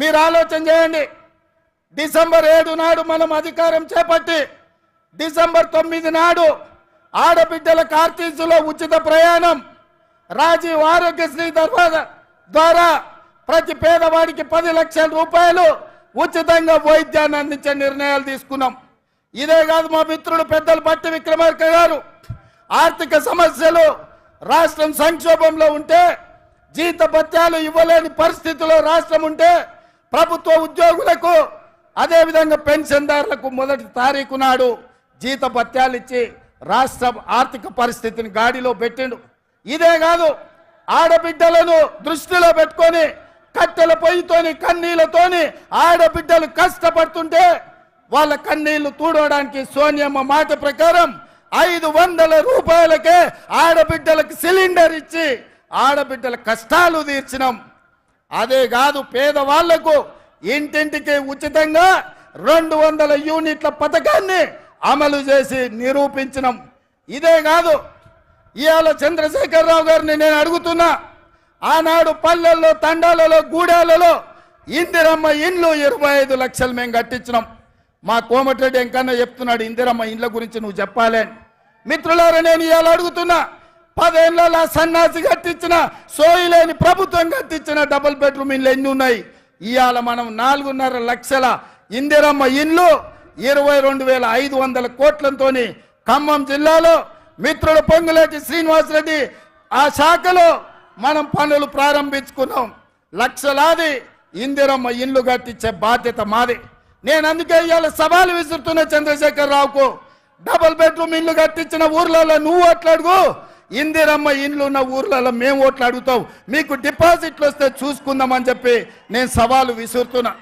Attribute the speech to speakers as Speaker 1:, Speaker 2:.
Speaker 1: మీరు ఆలోచన చేయండి. డిసెంబర్ 7 నాడు మనం అధికారం చేపట్టి డిసెంబర్ 9 నాడు ఆడబిడ్డల ఆర్టీసీలో ఉచిత ప్రయాణం, రాజీవ్ ఆరోగ్యశ్రీ ద్వారా ప్రతి పేదవాడికి 10 లక్షల రూపాయలు ఉచితంగా వైద్యాన్ని అందించే నిర్ణయాలు తీసుకున్నాం. ఇదే కాదు, మా మిత్రుడు పెద్దలు బట్టి విక్రమార్క గారు ఆర్థిక సమస్యలు, రాష్ట్రం సంక్షోభంలో ఉంటే, జీతభత్యాలు ఇవ్వలేని పరిస్థితిలో రాష్ట్రం ఉంటే ప్రభుత్వ ఉద్యోగులకు అదేవిధంగా పెన్షన్దారులకు 1వ తారీఖు నాడు జీతభత్యాలు ఇచ్చి రాష్ట్ర ఆర్థిక పరిస్థితిని గాడిలో పెట్టిండు. ఇదే కాదు, ఆడబిడ్డలను దృష్టిలో పెట్టుకొని కట్టెల పొయ్యితోని కన్నీళ్లతోని ఆడబిడ్డలు కష్టపడుతుంటే వాళ్ళ కన్నీళ్లు తూడవడానికి సోనియమ్మ మాట ప్రకారం 500 రూపాయలకే ఆడబిడ్డలకు సిలిండర్ ఇచ్చి ఆడబిడ్డల కష్టాలు తీర్చినాం. అదే కాదు, పేదవాళ్లకు ఇంటింటికి ఉచితంగా 200 యూనిట్ల పథకాన్ని అమలు చేసి నిరూపించినాం. ఇదే కాదు, ఇవాళ చంద్రశేఖరరావు గారిని నేను అడుగుతున్నా, ఆనాడు పల్లెల్లో, తండాలలో, గూడాలలో ఇందిరమ్మ ఇండ్లు 25 లక్షలు మేము కట్టించినాం. మా కోమటిరెడ్డి ఎంకన్నా చెప్తున్నాడు, ఇందిరమ్మ ఇండ్ల గురించి నువ్వు చెప్పాలి. మిత్రులారా, నేను ఇవాళ అడుగుతున్నా, 10 ఏళ్ళ సన్నాసి కట్టించిన, సోయిలేని ప్రభుత్వం కట్టించిన డబుల్ బెడ్రూమ్ ఇండ్లు ఎన్ని ఉన్నాయి? ఇవాళ మనం 4.5 లక్షల ఇందిరమ్మ ఇండ్లు 22,500 కోట్లతో ఖమ్మం జిల్లాలో మిత్రుడు పొంగులేటి శ్రీనివాసరెడ్డి ఆ శాఖలో మనం పనులు ప్రారంభించుకున్నాం. లక్షలాది ఇందిరమ్మ ఇండ్లు కట్టించే బాధ్యత మాది. నేను అందుకే ఇవాళ సవాలు విసురుతున్న చంద్రశేఖరరావుకు, డబుల్ బెడ్రూమ్ ఇండ్లు కట్టించిన ఊర్లలో నువ్వు ఓట్లాడుగు, ఇందిరమ్మ ఇండ్లు ఉన్న ఊర్లలో మేము ఓట్లు అడుగుతాం, మీకు డిపాజిట్లు వస్తే చూసుకుందామని చెప్పి నేను సవాలు విసురుతున్నా.